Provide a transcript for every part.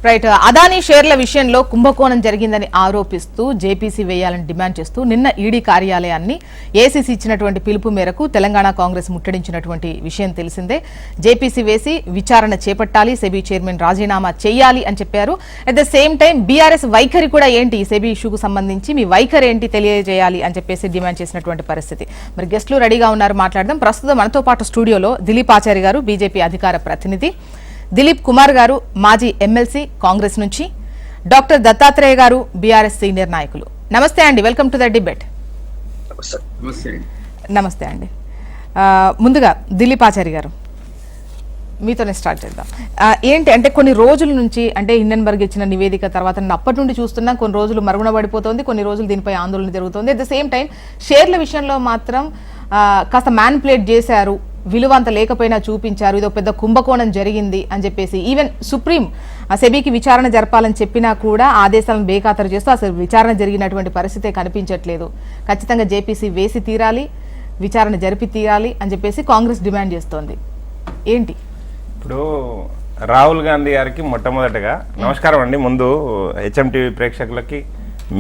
Right. Adani షేర్ల విషయంలో కుంభకోణం జరిగిందని ఆరోపిస్తూ జేపీసీ వేయాలని డిమాండ్ చేస్తూ నిన్న ఈడీ కార్యాలయాన్ని ఏసీసీ ఇచ్చినటువంటి పిలుపు మేరకు తెలంగాణ కాంగ్రెస్ ముట్టడించినటువంటి విషయం తెలిసిందే. జేపీసీ వేసి విచారణ చేపట్టాలి, సెబీ చైర్మన్ రాజీనామా చేయాలి అని చెప్పారు. At the same time BRS వైఖరి కూడా ఏంటి, సెబీ ఇష్యూకు సంబంధించి మీ వైఖరి ఏంటి తెలియజేయాలి అని చెప్పేసి డిమాండ్ చేసినటువంటి పరిస్థితి. మరి గెస్టులు రెడీగా ఉన్నారు, మాట్లాడదాం. ప్రస్తుతం మనతో పాటు స్టూడియోలో దిలీప్ ఆచారి గారు, బీజేపీ అధికార ప్రతినిధి, దిలీప్ కుమార్ గారు మాజీ ఎమ్మెల్సీ కాంగ్రెస్ నుంచి, డాక్టర్ దత్తాత్రేయ గారు బీఆర్ఎస్ సీనియర్ నాయకులు. నమస్తే అండి, వెల్కమ్ టు ద డిబేట్. నమస్తే అండి. ముందుగా దిలీప్ ఆచారి గారు మీతోనే స్టార్ట్ చేద్దాం. ఏంటి అంటే కొన్ని రోజుల నుంచి అంటే హిండెన్బర్గ్ ఇచ్చిన నివేదిక తర్వాత అప్పటి నుండి చూస్తున్నాం, కొన్ని రోజులు మరుగున పడిపోతుంది, కొన్ని రోజులు దీనిపై ఆందోళన జరుగుతుంది. అట్ ద సేమ్ టైం షేర్ల విషయంలో మాత్రం కాస్త మ్యానిపులేట్ చేశారు, విలువ అంత లేకపోయినా చూపించారు, ఇదో పెద్ద కుంభకోణం జరిగింది అని చెప్పేసి ఈవెన్ సుప్రీం సెబీకి విచారణ జరపాలని చెప్పినా కూడా ఆదేశాలను బేఖాతరు చేస్తూ అసలు విచారణ జరిగినటువంటి పరిస్థితే కనిపించట్లేదు. ఖచ్చితంగా జేపీసీ వేసి తీరాలి, విచారణ జరిపి తీరాలి అని చెప్పేసి కాంగ్రెస్ డిమాండ్ చేస్తోంది. ఏంటి ఇప్పుడు రాహుల్ గాంధీ గారికి మొట్టమొదటగా నమస్కారం అండి. ముందు హెచ్ఎంటీవీ ప్రేక్షకులకి,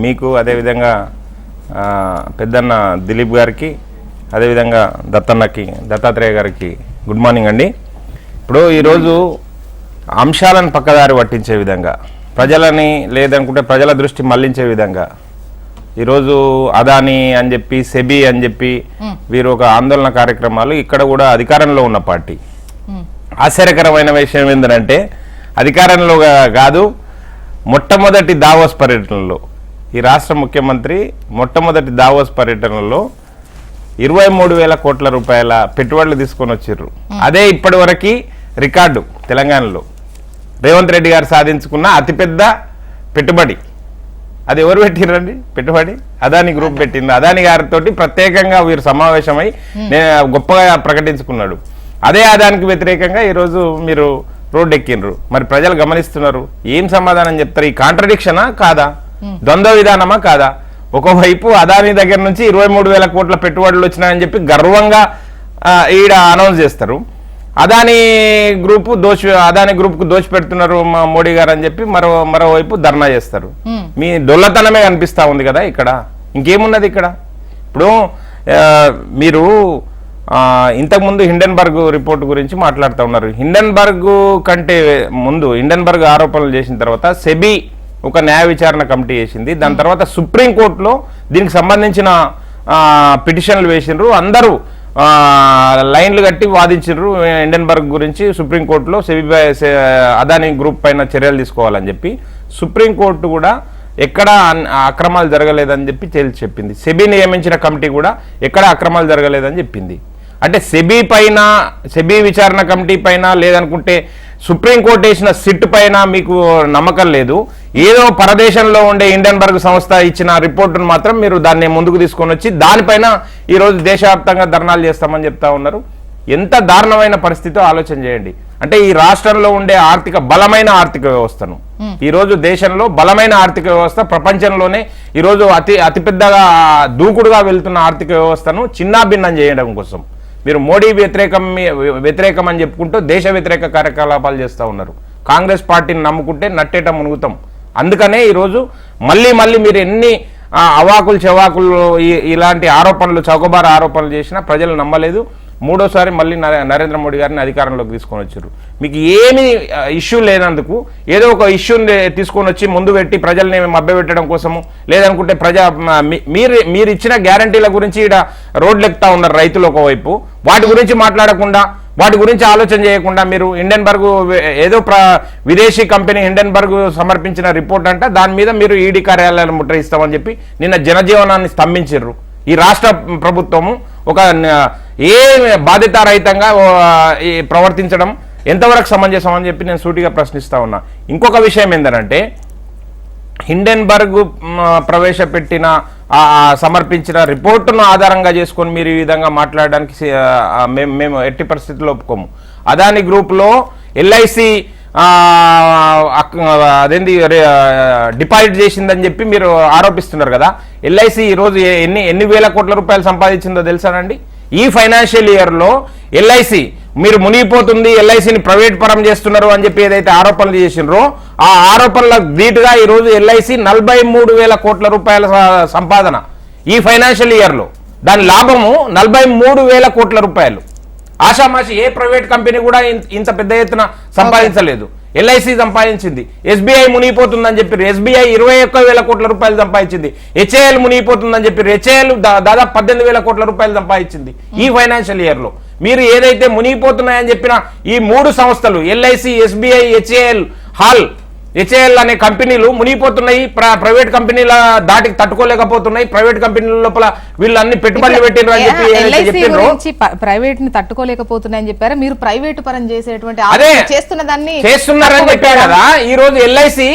మీకు, అదేవిధంగా పెద్దన్న దిలీప్ గారికి, అదేవిధంగా దత్తాత్రేయ గారికి గుడ్ మార్నింగ్ అండి. ఇప్పుడు ఈరోజు అంశాలను పక్కదారి పట్టించే విధంగా, ప్రజలని లేదనుకుంటే ప్రజల దృష్టి మళ్లించే విధంగా ఈరోజు అదానీ అని చెప్పి, సెబీ అని చెప్పి వీరు ఒక ఆందోళన కార్యక్రమాలు, ఇక్కడ కూడా అధికారంలో ఉన్న పార్టీ. ఆశ్చర్యకరమైన విషయం ఏంటంటే అధికారంలో కాదు, మొట్టమొదటి దావోస్ పర్యటనలో ఈ రాష్ట్ర ముఖ్యమంత్రి మొట్టమొదటి దావోస్ పర్యటనలో 23,000 కోట్ల రూపాయల పెట్టుబడులు తీసుకొని వచ్చిర్రు. అదే ఇప్పటి వరకు రికార్డు తెలంగాణలో రేవంత్ రెడ్డి గారు సాధించుకున్న అతిపెద్ద పెట్టుబడి. అది ఎవరు పెట్టిర్రండి పెట్టుబడి? అదానీ గ్రూప్ పెట్టింది. అదానీ గారితో ప్రత్యేకంగా వీరు సమావేశమై గొప్పగా ప్రకటించుకున్నాడు. అదే అదానికి వ్యతిరేకంగా ఈరోజు మీరు రోడ్డు ఎక్కిండ్రు. మరి ప్రజలు గమనిస్తున్నారు, ఏం సమాధానం చెప్తారు? ఈ కాంట్రడిక్షనా కాదా, ద్వంద్వ విధానమా కాదా? ఒకవైపు అదానీ దగ్గర నుంచి 23,000 కోట్ల పెట్టుబడులు వచ్చినాయని చెప్పి గర్వంగా ఈడ అనౌన్స్ చేస్తారు. అదానీ గ్రూప్కు దోచి పెడుతున్నారు మా మోడీ గారు అని చెప్పి మరోవైపు ధర్నా చేస్తారు. మీ డొల్లతనమే కనిపిస్తా ఉంది కదా ఇక్కడ, ఇంకేమున్నది ఇక్కడ? ఇప్పుడు మీరు ఇంతకుముందు హిండెన్బర్గ్ రిపోర్ట్ గురించి మాట్లాడుతూ ఉన్నారు. హిండెన్బర్గ్ కంటే ముందు హిండెన్బర్గ్ ఆరోపణలు చేసిన తర్వాత సెబీ ఒక న్యాయ విచారణ కమిటీ వేసింది. దాని తర్వాత సుప్రీంకోర్టులో దీనికి సంబంధించిన పిటిషన్లు వేసిండ్రు. అందరూ లైన్లు కట్టి వాదించారు హిండెన్బర్గ్ గురించి సుప్రీంకోర్టులో. సెబీ అదానీ గ్రూప్ పైన చర్యలు తీసుకోవాలని చెప్పి సుప్రీంకోర్టు కూడా ఎక్కడా అక్రమాలు జరగలేదని చెప్పి తేల్చి చెప్పింది. సెబీ నియమించిన కమిటీ కూడా ఎక్కడా అక్రమాలు జరగలేదని చెప్పింది. అంటే సెబీ విచారణ కమిటీ పైన లేదనుకుంటే సుప్రీంకోర్టు వేసిన సిట్ పైన మీకు నమ్మకం లేదు. ఏదో పరదేశంలో ఉండే హిండెన్బర్గ్ సంస్థ ఇచ్చిన రిపోర్టును మాత్రం మీరు దాన్ని ముందుకు తీసుకొని వచ్చి దానిపైన ఈరోజు దేశవ్యాప్తంగా ధర్నాలు చేస్తామని చెప్తా ఉన్నారు. ఎంత దారుణమైన పరిస్థితో ఆలోచన చేయండి. అంటే ఈ రాష్ట్రంలో ఉండే బలమైన ఆర్థిక వ్యవస్థను, ఈరోజు దేశంలో బలమైన ఆర్థిక వ్యవస్థ, ప్రపంచంలోనే ఈరోజు అతిపెద్దగా దూకుడుగా వెళ్తున్న ఆర్థిక వ్యవస్థను చిన్నాభిన్నం చేయడం కోసం మీరు మోడీ వ్యతిరేకం అని చెప్పుకుంటూ దేశ వ్యతిరేక కార్యకలాపాలు చేస్తూ ఉన్నారు. కాంగ్రెస్ పార్టీని నమ్ముకుంటే నట్టేట మునుగుతాం. అందుకనే ఈరోజు మళ్ళీ మీరు ఎన్ని అవాకులు చెవాకులు ఇలాంటి ఆరోపణలు, చౌకబార ఆరోపణలు చేసినా ప్రజలు నమ్మలేదు. మూడోసారి మళ్ళీ నరేంద్ర మోడీ గారిని అధికారంలోకి తీసుకొని వచ్చారు. మీకు ఏమీ ఇష్యూ లేనందుకు ఏదో ఒక ఇష్యూని తీసుకొని వచ్చి ముందు పెట్టి ప్రజల్ని మభ్యపెట్టడం కోసము, లేదనుకుంటే మీరు ఇచ్చిన గ్యారంటీల గురించి ఇక్కడ రోడ్లు ఎక్కుతా ఉన్నారు రైతులు ఒకవైపు. వాటి గురించి మాట్లాడకుండా, వాటి గురించి ఆలోచన చేయకుండా మీరు హిండెన్బర్గ్ ఏదో విదేశీ కంపెనీ హిండెన్బర్గ్ సమర్పించిన రిపోర్ట్ అంట, దాని మీద మీరు ఈడీ కార్యాలయాలు ముట్టయిస్తామని చెప్పి నిన్న జనజీవనాన్ని స్తంభించారు. ఈ రాష్ట్ర ప్రభుత్వము ఒక ఏ బాధ్యతారహితంగా ప్రవర్తించడం ఎంతవరకు సమంజసం అని చెప్పి నేను సూటిగా ప్రశ్నిస్తా ఉన్నా. ఇంకొక విషయం ఏంటంటే హిండెన్బర్గ్ ప్రవేశపెట్టిన సమర్పించిన రిపోర్టును ఆధారంగా చేసుకొని మీరు ఈ విధంగా మాట్లాడడానికి మేము ఎట్టి పరిస్థితుల్లో ఒప్పుకోము. అదానీ గ్రూప్లో ఎల్ఐసి అదేంది డిపాజిట్ చేసిందని చెప్పి మీరు ఆరోపిస్తున్నారు కదా. ఎల్ఐసి ఈరోజు ఎన్ని వేల కోట్ల రూపాయలు సంపాదించిందో తెలుసానండి? ఈ ఫైనాన్షియల్ ఇయర్ లో ఎల్ఐసి మీరు మునిగిపోతుంది, ఎల్ఐసిని ప్రైవేట్ పరం చేస్తున్నారు అని చెప్పి ఏదైతే ఆరోపణలు చేసినారో ఆ ఆరోపణలకు ధీటుగా ఈ రోజు ఎల్ఐసి 43,000 కోట్ల రూపాయల సంపాదన ఈ ఫైనాన్షియల్ ఇయర్ లో, దాని లాభము 43,000 కోట్ల రూపాయలు. ఆషామాషి ఏ ప్రైవేట్ కంపెనీ కూడా ఇంత పెద్ద ఎత్తున సంపాదించలేదు. ఎల్ఐసి సంపాదించింది. ఎస్బీఐ మునిగిపోతుందని చెప్పారు, ఎస్బీఐ 21,000 కోట్ల రూపాయలు సంపాదించింది. హెచ్ఏఎల్ మునిగిపోతుందని చెప్పారు, హెచ్ఏఎల్ దాదాపు 18,000 కోట్ల రూపాయలు సంపాదించింది ఈ ఫైనాన్షియల్ ఇయర్ లో. మీరు ఏదైతే మునిగిపోతున్నాయని చెప్పిన ఈ 3 సంస్థలు ఎల్ఐసి, ఎస్బీఐ, హెచ్ఏఎల్ అనే కంపెనీలు మునిగిపోతున్నాయి. ప్రైవేట్ కంపెనీల దాటికి తట్టుకోలేకపోతున్నాయి. ప్రైవేట్ కంపెనీల లోపల వీళ్ళన్ని పెట్టుబడులు పెట్టినారు అని చెప్పి ప్రైవేట్ ని తట్టుకోలేకపోతున్నాయని చెప్పారు. మీరు ప్రైవేట్ పరం చేసేటువంటి చేస్తున్నారని చెప్పారు కదా. ఈ రోజు ఎల్ఐసి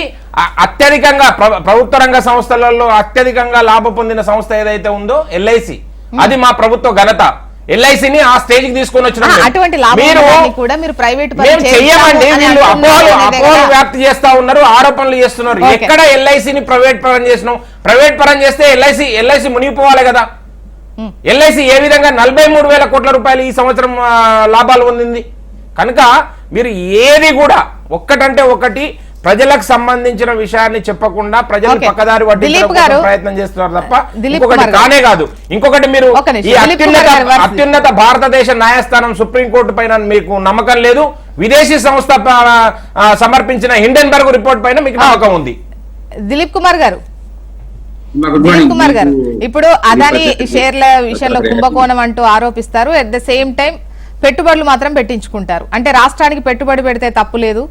అత్యధికంగా ప్రభుత్వ రంగ సంస్థలలో అత్యధికంగా లాభం పొందిన సంస్థ ఏదైతే ఉందో ఎల్ఐసి, అది మా ప్రభుత్వ ఘనత. ఎల్ఐసిని ఆ స్టేజ్ కి తీసుకొని వచ్చిన మీరు ప్రైవేట్ చెయ్యమండి. వీళ్ళు అపోహలు వ్యాప్తి చేస్తా ఉన్నారు, ఆరోపణలు చేస్తున్నారు. ఎక్కడ ఎల్ఐసిని ప్రైవేట్ పరం చేసినాం? ప్రైవేట్ పరం చేస్తే ఎల్ఐసి మునిగిపోవాలి కదా. ఎల్ఐసి ఏ విధంగా 43,000 కోట్ల రూపాయలు ఈ సంవత్సరం లాభాలు పొందింది. కనుక మీరు ఏది కూడా ఒక్కటంటే ఒకటి ప్రజలకు సంబంధించిన విషయాన్ని చెప్పకుండా ప్రజలు పక్కదారి పట్టించడానికి ప్రయత్నం చేస్తున్నారు తప్ప ఇంకొకటి కానే కాదు. ఇంకొకటి, మీరు ఈ అత్యున్నత భారతదేశ న్యాయస్థానం సుప్రీంకోర్టు పైన మీకు నమ్మకం లేదు. విదేశీ సంస్థ సమర్పించిన హిండెన్బర్గ్ రిపోర్ట్ పైన మీకు నమ్మకం ఉంది. దిలీప్ కుమార్ గారు, ఇప్పుడు అదాని షేర్ల విషయంలో కుంభకోణం అంటూ ఆరోపిస్తారు. అట్ ద సేమ్ టైం పెట్టుబడులు మాత్రం పెట్టించుకుంటారు. అంటే రాష్ట్రానికి పెట్టుబడి పెడితే తప్పు లేదు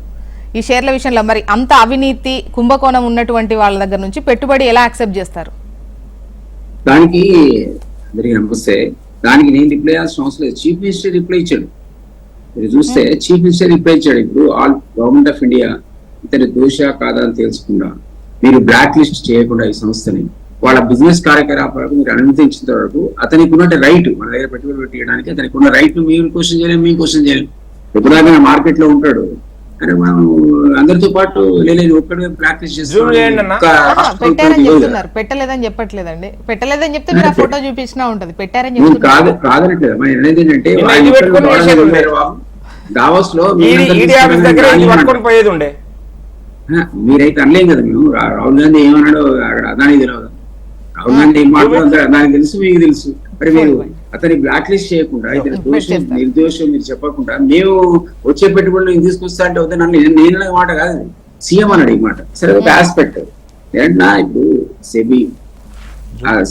ఈ షేర్ల విషయంలో. మరి అంత అవినీతి కుంభకోణం ఉన్నటువంటి వాళ్ళ దగ్గర నుంచి పెట్టుబడి ఎలా యాక్సెప్ట్ చేస్తారు? దానికి నేను రిప్లై చేయాల్సిన అవసరం లేదు. చీఫ్ మినిస్టర్ రిప్లై ఇచ్చాడు. మీరు చూస్తే చీఫ్ మినిస్టర్ రిప్లై ఇచ్చాడు. ఇప్పుడు ఆల్ గవర్నమెంట్ ఆఫ్ ఇండియా ఇతని దోష కాదా అని తెలుసుకుండా మీరు బ్లాక్ లిస్ట్ చేయకుండా ఈ సంస్థని వాళ్ళ బిజినెస్ కార్యకలాపాలకు మీరు అనుమతించిన వరకు అతనికి ఉన్న రైట్, మన దగ్గర పెట్టుబడి పెట్టడానికి అతనికి ఉన్న రైట్ మీరు క్వశ్చన్ చేయలేము, మేము క్వశ్చన్ చేయలేము. ఎప్పుడైనా మార్కెట్ లో ఉంటాడు అని మనం అందరితో పాటు లేదు ఒక్కడే ప్రాక్టీస్ పెట్టలేదని చెప్పట్లేదండి. పెట్టలేదని చెప్తే మీరు ఆ ఫోటో చూపించినా ఉంటది. పెట్టారని కాదనట్లేదు. మన అనేది ఏంటంటే దావోస్ లో మీరైతే అనలేం కదా. మేము రాహుల్ గాంధీ ఏమన్నాడో అక్కడ అదానికి తెలియదు. రాహుల్ గాంధీ ఏం మాట్లాడుతుందో దానికి తెలుసు, మీకు తెలుసు. మరి మీరు అతని బ్లాక్ లిస్ట్ చేయకుండా ఇతని దోషం నిర్దోషం మీరు చెప్పకుండా మేము వచ్చే పెట్టుబడులు తీసుకొస్తా అంటే వద్ద నన్ను నేను మాట కాదు, సీఎం అన్నాడు ఈ మాట. సరే ఒక ఆస్పెక్ట్ ఏంటన్నా, ఇప్పుడు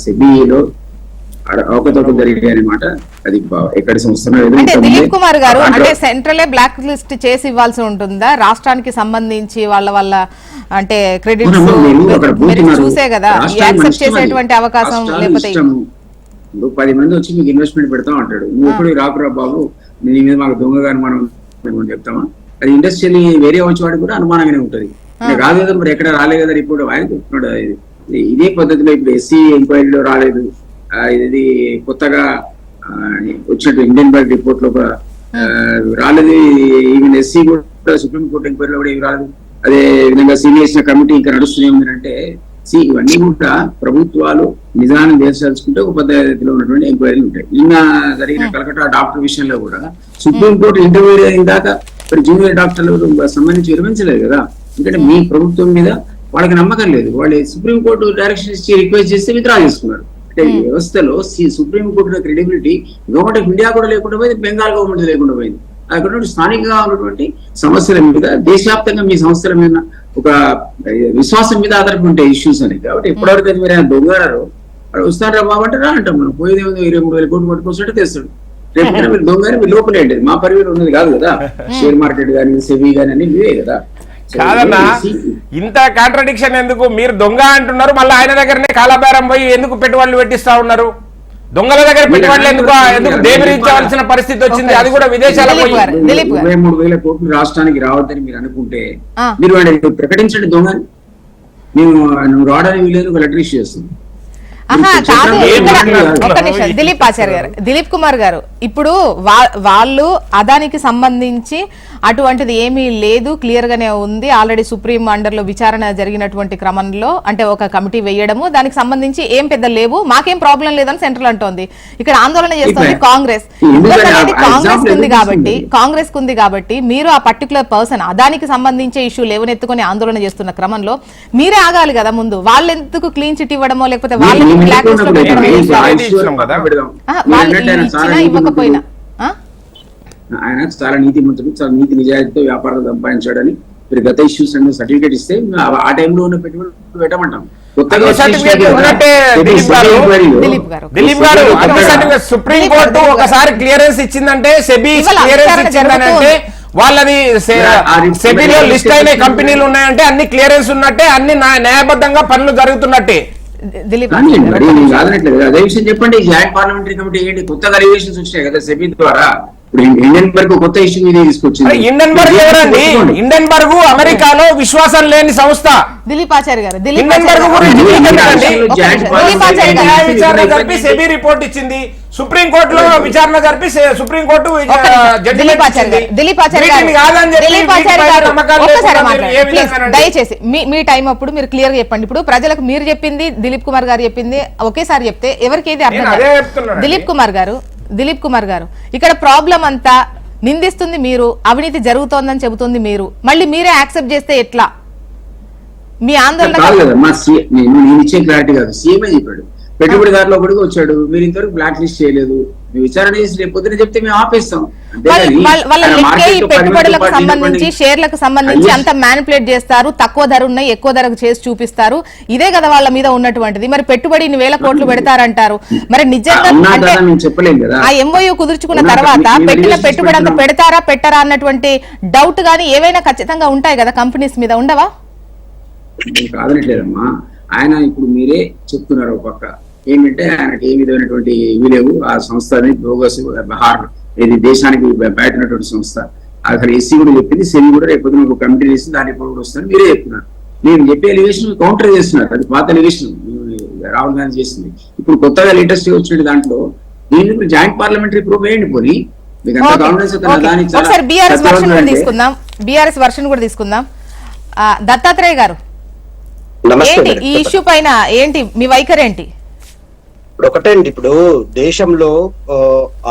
సెబీలో అవకతవకలు జరిగాయి అనమాట. అది ఎక్కడి సంస్థ దిలీప్ కుమార్ గారు, అంటే సెంట్రలే బ్లాక్ లిస్ట్ చేసి ఇవ్వాల్సి ఉంటుందా రాష్ట్రానికి సంబంధించి? వాళ్ళ అంటే క్రెడిట్స్ చూసే కదా యాక్సెప్ట్ చేసేటువంటి అవకాశం. లేకపోతే 10 మంది వచ్చి మీకు ఇన్వెస్ట్మెంట్ పెడతాం అంటాడు, నువ్వు ఎప్పుడు రాకురా బాబు నీ మీద మాకు దొంగగాని మనం చెప్తామా? అది ఇండస్ట్రియల్ వేరే వచ్చే వాడికి కూడా అనుమానంగానే ఉంటది. కాదు కదా మరి ఎక్కడ రాలే కదా రిపోర్ట్ ఆయన చెప్తున్నాడు. ఇదే పద్ధతిలో ఇప్పుడు ఎస్సీ ఎంక్వైరీలో రాలేదు, ఇది కొత్తగా వచ్చినట్టు ఇండియన్ రిపోర్ట్ లో రాలేదు. ఈవెన్ ఎస్సీ కూడా సుప్రీంకోర్టు ఎంక్వైరీలో కూడా ఏమి రాలేదు. అదే విధంగా సీనియర్స్ కమిటీ ఇంకా నడుస్తూనే ఉందంటే ఇవన్నీ కూడా ప్రభుత్వాలు నిజాన్ని దేశాల్చుకుంటే ఒక పద్ధతిలో ఉన్నటువంటి ఎంక్వైరీలు ఉంటాయి. నిన్న జరిగిన కలకత్తా డాక్టర్ విషయంలో కూడా సుప్రీంకోర్టు ఇంటర్వ్యూ అయిన దాకా మరి జూనియర్ డాక్టర్లు సంబంధించి విరమించలేదు కదా. ఎందుకంటే మీ ప్రభుత్వం మీద వాళ్ళకి నమ్మకం లేదు. వాళ్ళు సుప్రీంకోర్టు డైరెక్షన్ ఇచ్చి రిక్వెస్ట్ చేస్తే విత్డ్రా చేసుకున్నారు. అంటే వ్యవస్థలో supreme court credibility government of India కూడా లేకుండా పోయింది, బెంగాల్ గవర్నమెంట్ లేకుండా పోయింది. అక్కడ స్థానికంగా ఉన్నటువంటి సమస్యల మీద దేశవ్యాప్తంగా మీ సంస్థల మీద ఒక విశ్వాసం మీద ఆధారపడి ఉంటాయి ఇష్యూస్ అని. కాబట్టి ఎప్పటివరకు అయితే మీరు ఆయన దొంగరారు వస్తారా బాబు అంటే రా అంటాం మనం. పోయేది 23,000 కోట్లు పట్టుకొస్తుంటే తెస్తాడు. రేపు మీరు దొంగని మీరు లోపలే ఏంటి, మా పరివేలు ఉన్నది కాదు కదా. షేర్ మార్కెట్ కానీ సెబీ కానీ అన్ని మీవే కదా. కాదన్నా, ఇంత కాంట్రడిక్షన్ ఎందుకు? మీరు దొంగ అంటున్నారు, మళ్ళీ ఆయన దగ్గరనే కాలబేరం పోయి ఎందుకు పెట్టుబడులు పెట్టిస్తా ఉన్నారు? దొంగల దగ్గర పెట్టుబడులు ఎందుకు దేవరించవలసిన పరిస్థితి వచ్చింది? అది కూడా విదేశాల 23,000 కోట్లు రాష్ట్రానికి రావద్దని మీరు అనుకుంటే మీరు ప్రకటించండి దొంగని. మేము నువ్వు రావడానికి వీలేదు, ఒక లెటర్ ఇష్యూ చేస్తుంది. ఆహా కాదు ఏం ఇక్కడ మాట్లాడుతున్నారు? ఒక్క నిమిషం దిలీప్ ఆచార్య గారు, దిలీప్ కుమార్ గారు, ఇప్పుడు వాళ్ళు అదానికి సంబంధించి అటువంటిది ఏమీ లేదు, క్లియర్ గానే ఉంది. ఆల్రెడీ సుప్రీం అండర్ లో విచారణ జరిగినటువంటి క్రమంలో అంటే ఒక కమిటీ వేయడము, దానికి సంబంధించి ఏం పెద్ద లేవు, మాకేం ప్రాబ్లం లేదని సెంట్రల్ అంటోంది. ఇక్కడ ఆందోళన చేస్తుంది కాంగ్రెస్. కాంగ్రెస్ కుంది కాబట్టి మీరు ఆ పర్టికులర్ పర్సన్ అదానికి సంబంధించే ఇష్యూ లేవనెత్తుకొని ఆందోళన చేస్తున్న క్రమంలో మీరే ఆగాలి కదా ముందు. వాళ్ళు ఎందుకు క్లీన్ చిట్ ఇవ్వడమో లేకపోతే వాళ్ళని బ్లాక్ లిస్ట్ లో పెట్టడమో వాళ్ళు ఇచ్చినా ఇవ్వకపోయినా ఆయన చాలా నీతిమంతుడు, చాలా నీతి నిజాయితీతో వ్యాపారం సంపాదించాడని మీరు గత ఇష్యూస్ అన్ని సర్టిఫికేట్ ఇస్తే ఆ టైంలో ఉన్న పెట్టుబడి పెట్టమంటాం. కొత్తగా దిలీప్ గారు సుప్రీం కోర్టు ఒకసారి క్లియరెన్స్ ఇచ్చిందంటే, సెబీ క్లియరెన్స్ ఇచ్చిందంటే, వాళ్ళది సెబీలో లిస్ట్ అయిన కంపెనీలు ఉన్నాయంటే అన్ని క్లియరెన్స్ ఉన్నట్టే, అన్ని న్యాయబద్ధంగా పనులు జరుగుతున్నట్టే. దిలీప్ కాదనట్లేదు. అదే విషయం చెప్పండి. జాయింట్ పార్లమెంటరీ కమిటీ ఏంటి, కొత్తగా రిలేషన్స్ వచ్చినాయి కదా సెబీ ద్వారా. ఇప్పుడు ఇండియన్బర్గ్ కొత్త ఇష్యూ మీద తీసుకొచ్చింది. ఇండియన్బర్గ్ ఎవరండి? ఇండియన్బర్గ్ అమెరికాలో విశ్వాసం లేని సంస్థ. దిలీప్ ఆచార్య గారు, ఇండియన్బర్గ్ గురించి విచారణ జరిపి సెబీ రిపోర్ట్ ఇచ్చింది, సుప్రీం కోర్టులో విచారణ జరిపి సుప్రీం కోర్టు దయచేసి మీ టైం అప్పుడు మీరు క్లియర్ గా చెప్పండి. ఇప్పుడు ప్రజలకు మీరు చెప్పింది, దిలీప్ కుమార్ గారు చెప్పింది ఒకేసారి చెప్తే ఎవరికి ఏది అర్థం కాదు. దిలీప్ కుమార్ గారు ఇక్కడ ప్రాబ్లం అంతా నిందిస్తుంది మీరు, అవినీతి జరుగుతోందని చెబుతుంది మీరు, మళ్ళీ మీరే యాక్సెప్ట్ చేస్తే ఎట్లా? మీ ఆందోళన నేను ఇచ్చే క్లారిటీ కాదు, సీఎంఏ చెప్పాడు. పెట్టుబడిదారులో కూడా వచ్చాడు, మీరు ఇంతవరకు బ్లాక్ లిస్ట్ చేయలేదు, విచారణ చేసి రేపు పొద్దున చెప్తే మేము ఆపేస్తాం. పెట్టుబడులకు సంబంధించి షేర్లకు సంబంధించి అంత మ్యానిపులేట్ చేస్తారు, తక్కువ ధర ఉన్నాయి ఎక్కువ ధరకు చేసి చూపిస్తారు, ఇదే కదా వాళ్ళ మీద ఉన్నటువంటిది. మరి పెట్టుబడి ఇన్ని వేల కోట్లు పెడతారంటారు, మరి నిజంగా చెప్పలేం కదా. ఆ ఎంఓయూ కుదుర్చుకున్న తర్వాత పెట్టిన పెట్టుబడి అంత పెడతారా పెట్టరా అన్నటువంటి డౌట్ గానీ ఏవైనా ఖచ్చితంగా ఉంటాయి కదా కంపెనీస్ మీద, ఉండవా? కాదనట్లేదమ్మా, ఆయన ఇప్పుడు మీరే చెప్తున్నారు ఒక పక్క ఏంటంటే ఆయనకి ఏ విధమైనటువంటి ఇవి లేవు, ఆ సంస్థని బోగస్ బహార్ ఇది దేశానికి బయటటువంటి సంస్థ. అక్కడ ఎస్సీ కూడా చెప్పింది, సెమీ కూడా రేపు ఒక కమిటీ వేసి దాని కూడా వస్తుంది మీరే చెప్తున్నారు. నేను చెప్పే ఎలివేషన్ కౌంటర్ చేస్తున్నారు, అది పాత ఎలివేషన్ రాహుల్ గాంధీ చేసింది. ఇప్పుడు కొత్తగా లేటెస్ట్ వచ్చిన దాంట్లో దీన్ని జాయింట్ పార్లమెంటరీ ప్రూఫ్ వేయండి పోనీ, మీకు అంత కాన్ఫిడెన్స్. బీఆర్ఎస్ వర్షన్ కూడా తీసుకుందాం. దత్తాత్రేయ గారు, ఏంటి ఈ ఇష్యూ పైన ఏంటి మీ వైఖరి ఏంటి? ఇప్పుడు ఒకటే అండి, ఇప్పుడు దేశంలో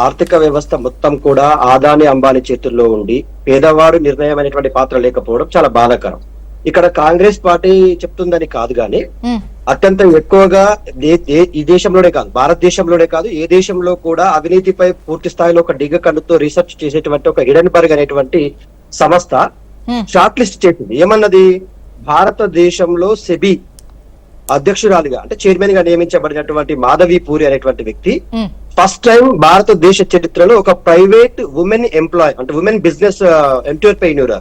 ఆర్థిక వ్యవస్థ మొత్తం కూడా ఆదాని అంబానీ చేతుల్లో ఉండి పేదవాడు నిర్ణయం అనేటువంటి పాత్ర లేకపోవడం చాలా బాధాకరం. ఇక్కడ కాంగ్రెస్ పార్టీ చెప్తుందని కాదు గాని అత్యంత ఎక్కువగా ఈ దేశంలోనే కాదు, భారతదేశంలోనే కాదు, ఏ దేశంలో కూడా అవినీతిపై పూర్తి స్థాయిలో ఒక డిగ కన్నుతో రీసెర్చ్ చేసేటువంటి ఒక హిడెన్బర్గ్ అనేటువంటి సంస్థ షార్ట్ లిస్ట్ చేసింది. ఏమన్నది, భారతదేశంలో సెబీ అధ్యక్షురాలిగా అంటే చైర్మన్ గా నియమించబడినటువంటి మాధవి పూరి అనేటువంటి వ్యక్తి ఫస్ట్ టైం భారతదేశ చరిత్రలో ఒక ప్రైవేట్ ఉమెన్ ఎంప్లాయ్ అంటే ఉమెన్ బిజినెస్ ఎంటర్ప్రెన్యూర్,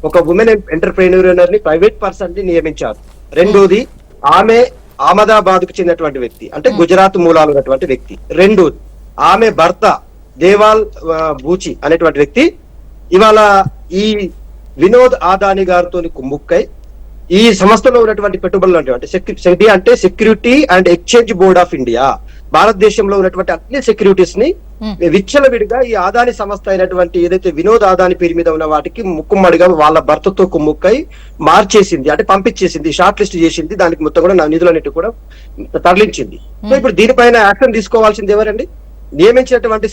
ఒక ఉమెన్ ఎంటర్ప్రెన్యూర్ ని ప్రైవేట్ పర్సన్ ని నియమించారు. రెండోది, ఆమె అహ్మదాబాద్ కు చెందినటువంటి వ్యక్తి అంటే గుజరాత్ మూలాలు ఉన్నటువంటి వ్యక్తి. రెండోది, ఆమె భర్త దేవాల్ బూచి అనేటువంటి వ్యక్తి ఇవాళ ఈ వినోద్ ఆదాని గారితో కుమ్ముక్కై ఈ సంస్థలో ఉన్నటువంటి పెట్టుబడులు అంటే సెబీ అంటే security and exchange board of India, భారతదేశంలో ఉన్నటువంటి అన్ని సెక్యూరిటీస్ ని విచ్చలవిడిగా ఈ ఆదాని సంస్థ అయినటువంటి ఏదైతే వినోద్ ఆదాని పేరు మీద ఉన్న వాటికి ముక్కుమ్మడిగా వాళ్ళ భర్తతో కుమ్ముక్కై మార్చేసింది, అంటే పంపించేసింది, షార్ట్ లిస్ట్ చేసింది, దానికి మొత్తం కూడా నిధులన్నిటి కూడా తరలించింది. సో ఇప్పుడు దీనిపైన యాక్షన్ తీసుకోవాల్సింది ఎవరండి? నియమించినటువంటి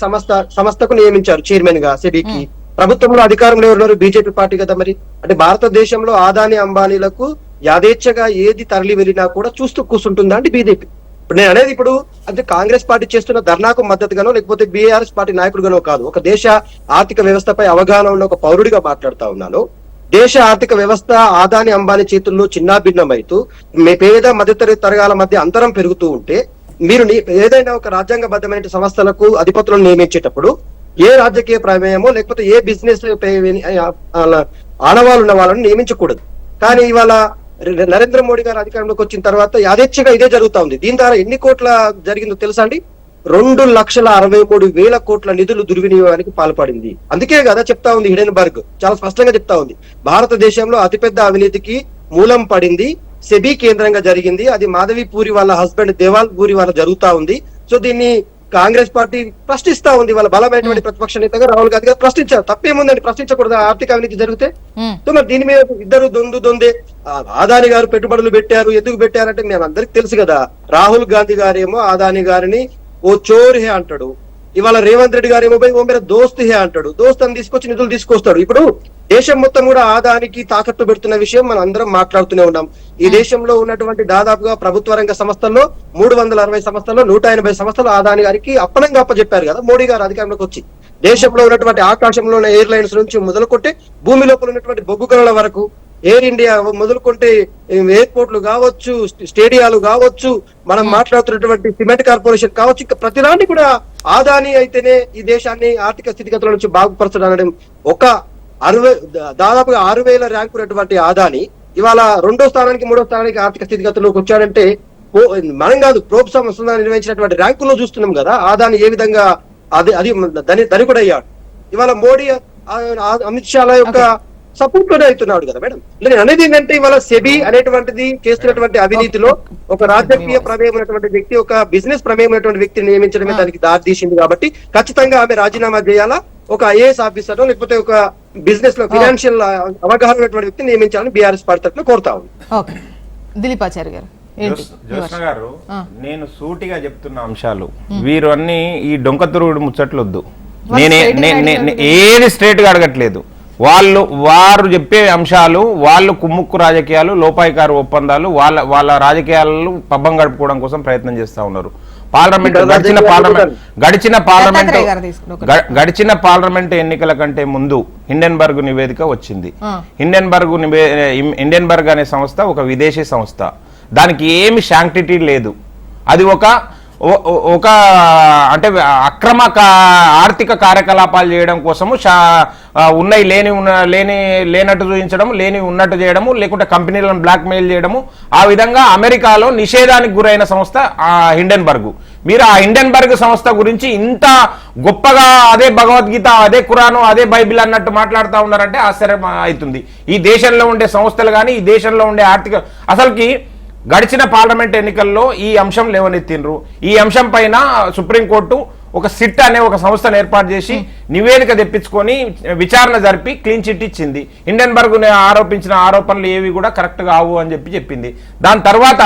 సంస్థకు నియమించారు చైర్మన్ గా సెబీకి. ప్రభుత్వంలో అధికారంలో ఎవరున్నారు? బీజేపీ పార్టీ కదా. మరి అంటే భారతదేశంలో ఆదాని అంబానీలకు యాదేచ్ఛగా ఏది తరలి వెళ్ళినా కూడా చూస్తూ కూర్చుంటుందా అంటే బీజేపీ? ఇప్పుడు నేను అనేది ఇప్పుడు అంటే కాంగ్రెస్ పార్టీ చేస్తున్న ధర్నాకు మద్దతుగానో లేకపోతే బీఆర్ఎస్ పార్టీ నాయకుడుగానో కాదు, ఒక దేశ ఆర్థిక వ్యవస్థపై అవగాహన ఉన్న ఒక పౌరుడిగా మాట్లాడుతా ఉన్నాను. దేశ ఆర్థిక వ్యవస్థ ఆదాని అంబానీ చేతుల్లో చిన్నాభిన్నమైతూ పేద మధ్యతరగతి తరగాల మధ్య అంతరం పెరుగుతూ ఉంటే మీరు ఏదైనా ఒక రాజ్యాంగబద్ధమైన సంస్థలకు అధిపతులను నియమించేటప్పుడు ఏ రాజకీయ ప్రమేయమో లేకపోతే ఏ బిజినెస్ ఆనవాళ్ళు ఉన్న వాళ్ళని నియమించకూడదు. కానీ ఇవాళ నరేంద్ర మోడీ గారు అధికారంలోకి వచ్చిన తర్వాత యథేచ్ఛగా ఇదే జరుగుతా ఉంది. దీని ద్వారా ఎన్ని కోట్ల జరిగిందో తెలుసా అండి? 2,63,000 కోట్ల నిధులు దుర్వినియోగానికి పాల్పడింది. అందుకే కదా చెప్తా ఉంది హిడెన్బర్గ్ చాలా స్పష్టంగా చెప్తా ఉంది, భారతదేశంలో అతిపెద్ద అవినీతికి మూలం పడింది సెబీ కేంద్రంగా జరిగింది. అది మాధవి పూరి వాళ్ళ హస్బెండ్ దేవాల్ పూరి వాళ్ళ జరుగుతా ఉంది. సో దీన్ని కాంగ్రెస్ పార్టీ ప్రశ్నిస్తా ఉంది. వాళ్ళ బలమైనటువంటి ప్రతిపక్ష నేతగా రాహుల్ గాంధీ గారు ప్రశ్నించారు. తప్పేముందని ప్రశ్నించకూడదు ఆర్థిక అవినీతి జరిగితే? సో మరి దీని మీద ఇద్దరు దొందే అదాని గారు పెట్టుబడులు పెట్టారు. ఎందుకు పెట్టారంటే మేము అందరికి తెలుసు కదా. రాహుల్ గాంధీ గారేమో అదాని గారిని ఓ చోర్ హే అంటాడు. ఇవాళ రేవంత్ రెడ్డి గారేమో పోయి ఓ మేర దోస్త్ హే అంటాడు. దోస్త్ అని తీసుకొచ్చి నిధులు తీసుకొస్తాడు. ఇప్పుడు దేశం మొత్తం కూడా ఆదానికి తాకట్టు పెడుతున్న విషయం మనం అందరం మాట్లాడుతూనే ఉన్నాం. ఈ దేశంలో ఉన్నటువంటి దాదాపుగా ప్రభుత్వ రంగ సంస్థల్లో 360 సంస్థల్లో 180 సంస్థలు ఆదాని గారికి అప్పనంగా అప్పచెప్పారు కదా మోడీ గారు అధికారంలోకి వచ్చి. దేశంలో ఉన్నటువంటి ఆకాశంలో ఉన్న ఎయిర్లైన్స్ నుంచి మొదలుకొంటే భూమి లోపల ఉన్నటువంటి బొగ్గు గనుల వరకు, ఎయిర్ ఇండియా మొదలుకొంటే ఎయిర్పోర్ట్లు కావచ్చు, స్టేడియాలు కావచ్చు, మనం మాట్లాడుతున్నటువంటి సిమెంట్ కార్పొరేషన్ కావచ్చు, ఇంకా ప్రతిదాన్ని కూడా ఆదాని అయితేనే ఈ దేశాన్ని ఆర్థిక స్థితిగతుల నుంచి బాగుపరచడం. దాదాపుగా 6,000 ర్యాంకు ఉన్నటువంటి ఆదాని ఇవాళ 2వ స్థానానికి 3వ స్థానానికి ఆర్థిక స్థితిగతుల్లోకి వచ్చాడంటే మనం కాదు ప్రోబ్ సంస్థ నిర్వహించినటువంటి ర్యాంకుల్లో చూస్తున్నాం కదా ఆదాని ఏ విధంగా అది ధనికుడయ్యాడు. ఇవాళ మోడీ అమిత్ షాల యొక్క సపోర్ట్ లోనే అవుతున్నాడు కదా మేడం. నేను అనేది ఏంటంటే ఇవాళ సెబీ అనేటువంటిది చేస్తున్నటువంటి అవినీతిలో ఒక రాజకీయ ప్రమేయం ఉన్నటువంటి వ్యక్తి, ఒక బిజినెస్ ప్రమేయం ఉన్నటువంటి వ్యక్తిని నియమించడమే దానికి దారి తీసింది. కాబట్టి ఖచ్చితంగా ఆమె రాజీనామా చేయాలా, ఒక ఐఏఎస్ ఆఫీసర్ లేకపోతే ఒక బిజినెస్ లో ఫైనాన్షియల్ అవగాహన ఉన్నటువంటి వ్యక్తిని నియమించాలని బీఆర్ఎస్ పార్టీ తరఫున కోరుతా ఉంది. దిలీపాచారి గారు, జ్యోత్స్న గారు, నేను సూటిగా చెప్తున్న అంశాలు వీరు అన్ని ఈ డొంకతురుడు ముచ్చట్లు వద్దు. ఏది స్ట్రేట్ గా అడగట్లేదు. వారు చెప్పే అంశాలు, వాళ్ళు కుమ్ముక్కు రాజకీయాలు, లోపాయికారు ఒప్పందాలు, వాళ్ళ రాజకీయాలను పబ్బం గడుపుకోవడం కోసం ప్రయత్నం చేస్తా ఉన్నారు. గడిచిన పార్లమెంట్ ఎన్నికల కంటే ముందు హిండెన్బర్గ్ నివేదిక వచ్చింది. హిండెన్బర్గ్ అనే సంస్థ ఒక విదేశీ సంస్థ. దానికి ఏమి శాంక్టిటీ లేదు. అది ఒక అంటే అక్రమ ఆర్థిక కార్యకలాపాలు చేయడం కోసము ఉన్నాయి లేనట్టు చూపించడం, లేని ఉన్నట్టు చేయడము, లేకుంటే కంపెనీలను బ్లాక్ మెయిల్ చేయడము. ఆ విధంగా అమెరికాలో నిషేధానికి గురైన సంస్థ హిండెన్బర్గ్. మీరు ఆ హిండెన్బర్గ్ సంస్థ గురించి ఇంత గొప్పగా అదే భగవద్గీత, అదే ఖురాను, అదే బైబిల్ అన్నట్టు మాట్లాడుతూ ఉన్నారంటే ఆశ్చర్యం అవుతుంది. ఈ దేశంలో ఉండే సంస్థలు కానీ, ఈ దేశంలో ఉండే ఆర్థిక అసలుకి గడిచిన పార్లమెంట్ ఎన్నికల్లో ఈ అంశం లేవనెత్తిండ్రు. ఈ అంశం పైన సుప్రీంకోర్టు ఒక సిట్ అనే ఒక సంస్థను ఏర్పాటు చేసి నివేదిక తెప్పించుకొని విచారణ జరిపి క్లీన్ చిట్ ఇచ్చింది. హిండెన్బర్గ్ ఆరోపించిన ఆరోపణలు ఏవి కూడా కరెక్ట్ కావు అని చెప్పింది. దాని తర్వాత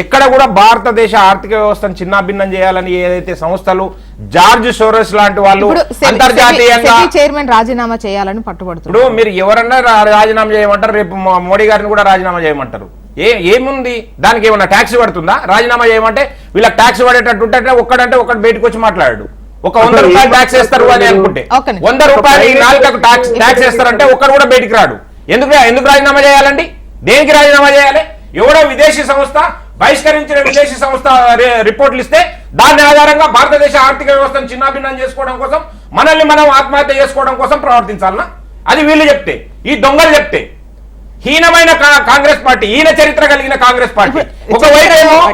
ఎక్కడ కూడా భారతదేశ ఆర్థిక వ్యవస్థను చిన్నాభిన్నం చేయాలని ఏదైతే సంస్థలు, జార్జ్ సోరోస్ లాంటి వాళ్ళు అంతర్జాతీయంగా చైర్మన్ రాజీనామా చేయాలని పట్టుబడుతున్నారు. ఇప్పుడు మీరు ఎవరన్నా రాజీనామా చేయమంటారు, రేపు మోడీ గారిని కూడా రాజీనామా చేయమంటారు. ఏముంది దానికి? ఏమన్నా ట్యాక్స్ పడుతుందా? రాజీనామా చేయమంటే వీళ్ళకి ట్యాక్స్ పడేటట్టు ఉంటే ఒక్కడంటే బయటకు వచ్చి మాట్లాడాడు. ఒక 100 రూపాయలు ట్యాక్స్ వేస్తారు అని అనుకుంటే 100 రూపాయలు ఈ 4 ట్యాక్స్ వేస్తారంటే ఒక్కడు కూడా బయటికి రాడు. ఎందుకు రాజీనామా చేయాలండి? దేనికి రాజీనామా చేయాలి? ఎవడో విదేశీ సంస్థ బహిష్కరించిన విదేశీ సంస్థ రిపోర్ట్లు ఇస్తే దాని ఆధారంగా భారతదేశ ఆర్థిక వ్యవస్థను చిన్నాభిన్నం చేసుకోవడం కోసం, మనల్ని మనం ఆత్మహత్య చేసుకోవడం కోసం ప్రవర్తించాలన్నా? అది వీళ్ళు చెప్తే, ఈ దొంగలు చెప్తే. హీనమైన కాంగ్రెస్ పార్టీ, హీన చరిత్ర కలిగిన కాంగ్రెస్ పార్టీ.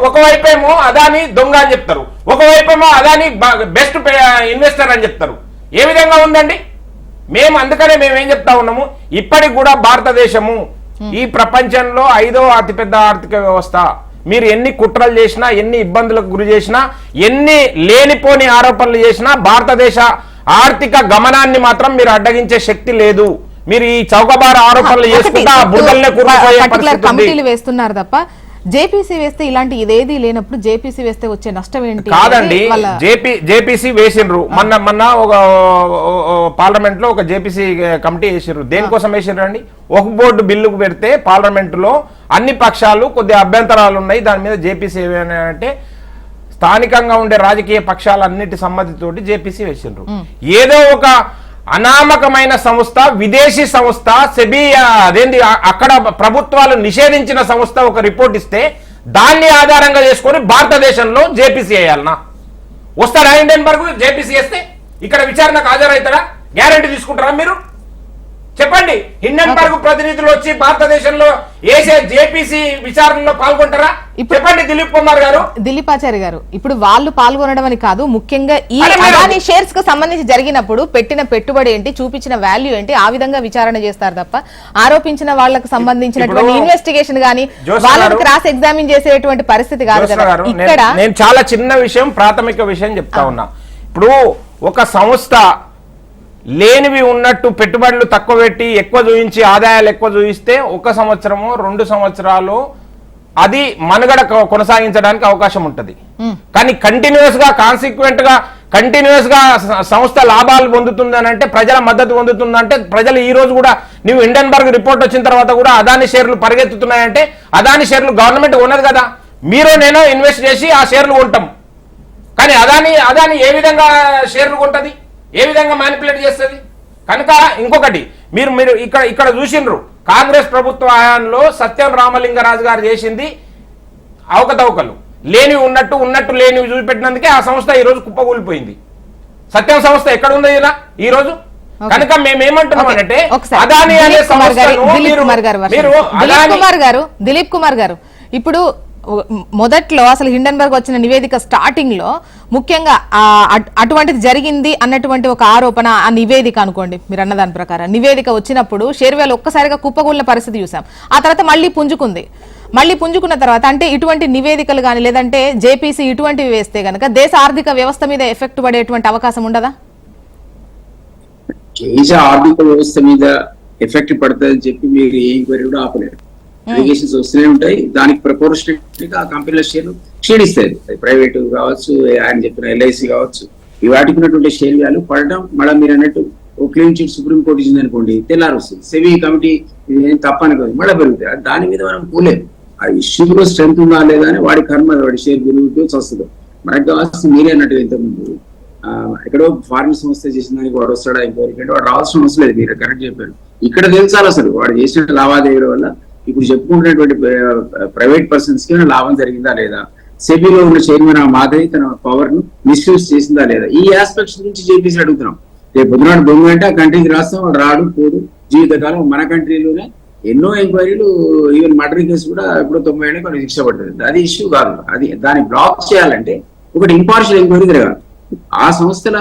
ఒకవైపేమో అదాని దొంగ అని చెప్తారు, ఒకవైపేమో అదాని బెస్ట్ ఇన్వెస్టర్ అని చెప్తారు. ఏ విధంగా ఉందండి? అందుకనే మేమేం చెప్తా ఉన్నాము, ఇప్పటికి కూడా భారతదేశము ఈ ప్రపంచంలో 5వ అతిపెద్ద ఆర్థిక వ్యవస్థ. మీరు ఎన్ని కుట్రలు చేసినా, ఎన్ని ఇబ్బందులకు గురి చేసినా, ఎన్ని లేనిపోని ఆరోపణలు చేసినా భారతదేశ ఆర్థిక గమనాన్ని మాత్రం మీరు అడ్డగించే శక్తి లేదు. మీరు ఈ చౌకబార ఆరోపణలు చేసుకుంటా బుడల్నే కమిటీలు వేస్తున్నారు తప్ప జేపీసీ వేస్తే ఇలాంటి ఇదేది లేనప్పుడు జేపీసీ వేస్తే వచ్చే నష్టం ఏంటి? కాదండి, జేపీసీ వేసిండ్రు. మొన్న ఒక పార్లమెంట్ లో ఒక జేపీసీ కమిటీ వేసిండ్రు. దేనికోసం వేసిండ్రు అండి? ఒక బోర్డు బిల్లుకు పెడితే పార్లమెంట్ లో అన్ని పక్షాలు కొద్దిగా అభ్యంతరాలు ఉన్నాయి, దాని మీద జేపీసీ అంటే స్థానికంగా ఉండే రాజకీయ పక్షాలన్నిటి సమ్మతితోటి జేపీసీ వేసిండ్రు. ఏదో ఒక అనామకమైన సంస్థ, విదేశీ సంస్థ, సెబీ అదేంటి అక్కడ ప్రభుత్వాలు నిషేధించిన సంస్థ ఒక రిపోర్ట్ ఇస్తే దాన్ని ఆధారంగా చేసుకొని భారతదేశంలో జేపీసీ వేయాలనా? వస్తారా హిండెన్బర్గ్ జేపీసీ వేస్తే? ఇక్కడ విచారణకు హాజరవుతారా? గ్యారంటీ తీసుకుంటారా మీరు? చెప్పండి. హిండెన్బర్గ్ ప్రతినిధులు వచ్చి భారతదేశంలో ఏసే జేపీసీ విచారణలో పాల్గొంటారా? చెప్పండి దిలీప్ కుమార్ గారు. దిలీపాచారి గారు, ఇప్పుడు వాళ్ళు పాల్గొనడం అని కాదు, ముఖ్యంగా ఈ అదానీ షేర్స్ కు సంబంధించి జరిగినప్పుడు పెట్టిన పెట్టుబడి ఏంటి, చూపించిన వాల్యూ ఏంటి, ఆ విధంగా విచారణ చేస్తారు తప్ప ఆరోపించిన వాళ్ళకి సంబంధించినటువంటి ఇన్వెస్టిగేషన్ గానీ వాళ్ళని క్రాస్ ఎగ్జామిన్ చేసేటువంటి పరిస్థితి కాదు కదా. ఇక్కడ నేను చాలా చిన్న విషయం, ప్రాథమిక విషయం చెప్తా ఉన్నా. ఇప్పుడు ఒక సంస్థ లేనివి ఉన్నట్టు పెట్టుబడులు తక్కువ పెట్టి ఎక్కువ చూపించి ఆదాయాలు ఎక్కువ చూపిస్తే 1 సంవత్సరము 2 సంవత్సరాలు అది మనుగడ కొనసాగించడానికి అవకాశం ఉంటుంది. కానీ కంటిన్యూస్ గా కాన్సిక్వెంట్ గా కంటిన్యూస్ గా సంస్థ లాభాలు పొందుతుందని అంటే, ప్రజల మద్దతు పొందుతుందంటే, ప్రజలు ఈ రోజు కూడా నువ్వు హిండెన్బర్గ్ రిపోర్ట్ వచ్చిన తర్వాత కూడా అదాని షేర్లు పరిగెత్తుతున్నాయంటే అదాని షేర్లు గవర్నమెంట్ ఉన్నది కదా, మీరు నేను ఇన్వెస్ట్ చేసి ఆ షేర్లు కొంటాం. కానీ అదాని ఏ విధంగా షేర్లు కొంటది, ఏ విధంగా మ్యానిపులేట్ చేస్తుంది? కనుక ఇంకొకటి మీరు ఇక్కడ చూసిండ్రు, కాంగ్రెస్ ప్రభుత్వ హయాంలో సత్యం రామలింగరాజు గారు చేసింది అవకతవకలు, లేనివి ఉన్నట్టు లేనివి చూపెట్టినందుకే ఆ సంస్థ ఈ రోజు కుప్పకూలిపోయింది. సత్యం సంస్థ ఎక్కడ ఉంది ఇలా ఈ రోజు? కనుక మేమేమంటున్నామంటే అదాని అనే దిలీప్ కుమార్ గారు ఇప్పుడు మొదట్లో అసలు హిండెన్బర్గ్ వచ్చిన నివేదిక స్టార్టింగ్ లో ముఖ్యంగా అటువంటిది జరిగింది అన్నటువంటి ఒక ఆరోపణ, ఆ నివేదిక అనుకోండి మీరు అన్న దాని ప్రకారం నివేదిక వచ్చినప్పుడు షేర్ వాల్యూ ఒక్కసారిగా కుప్పకూలిన పరిస్థితి చూసాం. ఆ తర్వాత మళ్ళీ పుంజుకున్న తర్వాత అంటే ఇటువంటి నివేదికలు కానీ లేదంటే జేపీసీ ఇటువంటివి వేస్తే గనక దేశ ఆర్థిక వ్యవస్థ మీద ఎఫెక్ట్ పడేటువంటి అవకాశం ఉండదా? దేశ ఆర్థిక వ్యవస్థ మీద ఎఫెక్ట్ పడుతుందని చెప్పి మీరు ఏ ఎంక్వైరీ కూడా ఆపలేరు. అలిగేషన్స్ వస్తూనే ఉంటాయి. దానికి ప్రపోర్షనేట్ గా ఆ కంపెనీల షేర్లు క్షీణిస్తాయి. ప్రైవేట్ కావచ్చు, ఆయన చెప్పిన ఎల్ఐసి కావచ్చు, ఈ వాటికి ఉన్నటువంటి షేర్ వాల్యూ పడటం, మళ్ళీ మీరు అన్నట్టు ఓ క్లీన్ చిట్ సుప్రీంకోర్టు ఇచ్చింది అనుకోండి, తెల్లారు వస్తుంది. సెబీ కమిటీ ఏం తప్పనుకోండి, మళ్ళీ పెరుగుతాయి. దాని మీద మనం పోలేదు. ఆ ఇష్యూలో స్ట్రెంత్ ఉందా లేదా అని వాడి కర్మ, వాడి షేర్ పెరుగుతూ వస్తుంది. మనకు కావాల్సింది మీరే అన్నట్టు ఇంతకుముందు ఎక్కడో ఫారిన్ సంస్థ చేసిన దానికి వాడు వస్తాడా ఎంక్వైరీ కంటే వాడు రావాల్సిన అవసరం లేదు. మీరు కరెక్ట్ చెప్పారు. ఇక్కడ తెలుసాలి అసలు వాడు చేసిన లావాదేవీల వల్ల ఇప్పుడు చెప్పుకుంటున్నటువంటి ప్రైవేట్ పర్సన్స్ కి లాభం జరిగిందా లేదా, సెబీలో ఉన్న చైర్మన్ మాధవి తన పవర్ ను మిస్యూజ్ చేసిందా లేదా, ఈ ఆస్పెక్ట్స్ గురించి జేపీసీ అడుగుతున్నాం. రేపు పొద్దునాడు బొమ్మ అంటే ఆ కంట్రీకి రాస్తాం, వాడు రాడు పోడు జీవితకాలం. మన కంట్రీలోనే ఎన్నో ఎంక్వైరీలు, ఈవెన్ మర్డర్ కేసు కూడా ఇప్పుడు 90 ఏళ్ళకి వాడు శిక్ష పడుతుంది. అది ఇష్యూ కాదు. అది దాన్ని బ్లాక్ చేయాలంటే ఒకటి ఇంపార్షియల్ ఎంక్వైరీ జరగాలి. ఆ సంస్థల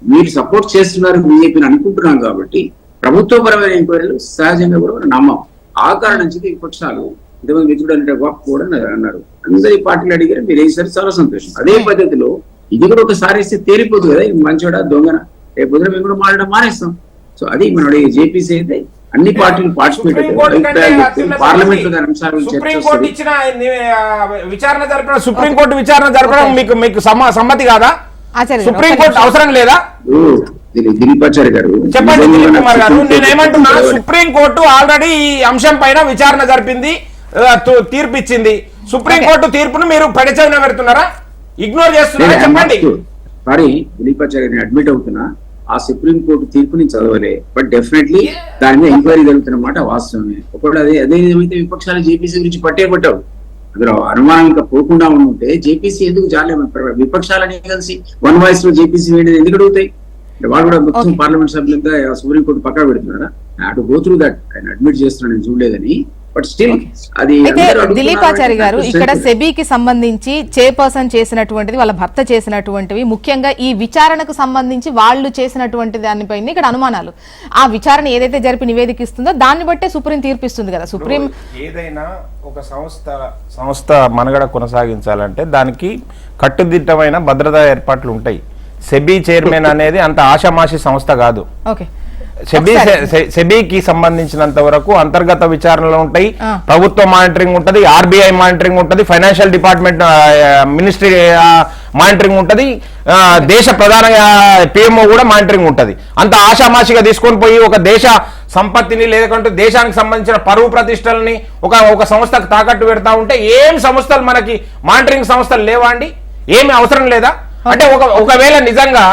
మీరు సపోర్ట్ చేస్తున్నారు బీజేపీని అనుకుంటున్నాం కాబట్టి ప్రభుత్వపరమైన ఎంక్వైరీలు సహజంగా కూడా మనం నమ్మం. ఆ కారణం చేతి విపక్షాలు ఇంతమంది మిత్రుడు అంటే గొప్ప కూడా అన్నారు. అందరి పార్టీలు అడిగారు, మీరు వేసారు, చాలా సంతోషం. అదే పద్ధతిలో ఇది కూడా ఒకసారి ఇస్తే తేలిపోతుంది కదా, ఇది మంచోడా దొంగన, రేపు పొద్దున మేము కూడా మాట్లాడడం మానేస్తాం. సో అది మనం అడిగే జేపీసీ అయితే అన్ని పార్టీలు పార్టిసిపేట్ పార్లమెంట్ లో అంశాలు సుప్రీంకోర్టు ఇచ్చిన విచారణ జరపడం, సుప్రీంకోర్టు విచారణ జరపడం మీకు సమ్మతి కాదా? సుప్రీంకోర్టు అవసరం లేదా? దిలీపాచారి గారు చెప్పండి. దిలీప్ కుమార్ గారు, నేనేమంటున్నా, సుప్రీంకోర్టు ఆల్రెడీ ఈ అంశం పైన విచారణ జరిపింది, తీర్పు ఇచ్చింది. సుప్రీంకోర్టు తీర్పును మీరు పెడచెవిన పెడుతున్నారా, ఇగ్నోర్ చేస్తున్నారా? చెప్పండి. సారీ దిలీపాచారి గారిని అడ్మిట్ అవుతున్నా, ఆ సుప్రీంకోర్టు తీర్పుని చదవలే, బట్ డెఫినెట్లీ దాని మీద ఎంక్వైరీ జరుగుతున్నమాట వాస్తవమే. ఒకవేళ అదే ఏమైతే విపక్షాలు జేపీసీ గురించి పట్టావు, అందులో అనుమానం ఇంకా పోకుండా ఉంటే జేపీసీ ఎందుకు జాలేమంటారు? విపక్షాలని కలిసి వన్ వాయిస్ లో జేపీసీ వేయడం ఎందుకు అడుగుతాయి? వాళ్ళు కూడా మొత్తం పార్లమెంట్ సభ్యులంతా సుప్రీంకోర్టు పక్కా పెడుతున్నారా? అటు గో త్రూ దట్ ఆయన అడ్మిట్ చేస్తున్నాను, నేను చూడలేదని. బట్ స్టిల్ అది దిలీపాచారి గారు, ఇక్కడ సెబీకి సంబంధించి చైర్పర్సన్ చేసినటువంటిది, వాళ్ళ భర్త చేసినటువంటివి, ముఖ్యంగా ఈ విచారణకు సంబంధించి వాళ్ళు చేసినటువంటి దానిపైన ఇక్కడ అనుమానాలు. ఆ విచారణ ఏదైతే జరిపి నివేదిక ఇస్తుందో దాన్ని బట్టే సుప్రీం తీర్పిస్తుంది కదా. సుప్రీం ఏదైనా ఒక సంస్థ మనుగడ కొనసాగించాలంటే దానికి కట్టుదిట్టమైన భద్రతా ఏర్పాట్లు ఉంటాయి. సెబీ చైర్మన్ అనేది అంత ఆషామాషి సంస్థ కాదు. సెబీకి సంబంధించినంత వరకు అంతర్గత విచారణలు ఉంటాయి, ప్రభుత్వ మానిటరింగ్ ఉంటది, ఆర్బీఐ మానిటరింగ్ ఉంటది, ఫైనాన్షియల్ డిపార్ట్మెంట్ మినిస్ట్రీ మానిటరింగ్ ఉంటది, దేశ ప్రధాన పిఎంఓ కూడా మానిటరింగ్ ఉంటది. అంత ఆషామాషిగా తీసుకొని పోయి ఒక దేశ సంపత్తిని లేదంటే దేశానికి సంబంధించిన పరువు ప్రతిష్టలని ఒక సంస్థకు తాకట్టు పెడతా ఉంటే ఏం సంస్థలు మనకి మానిటరింగ్ సంస్థలు లేవా అండి? ఏమి అవసరం లేదా? అంటే ఒకవేళ నిజంగా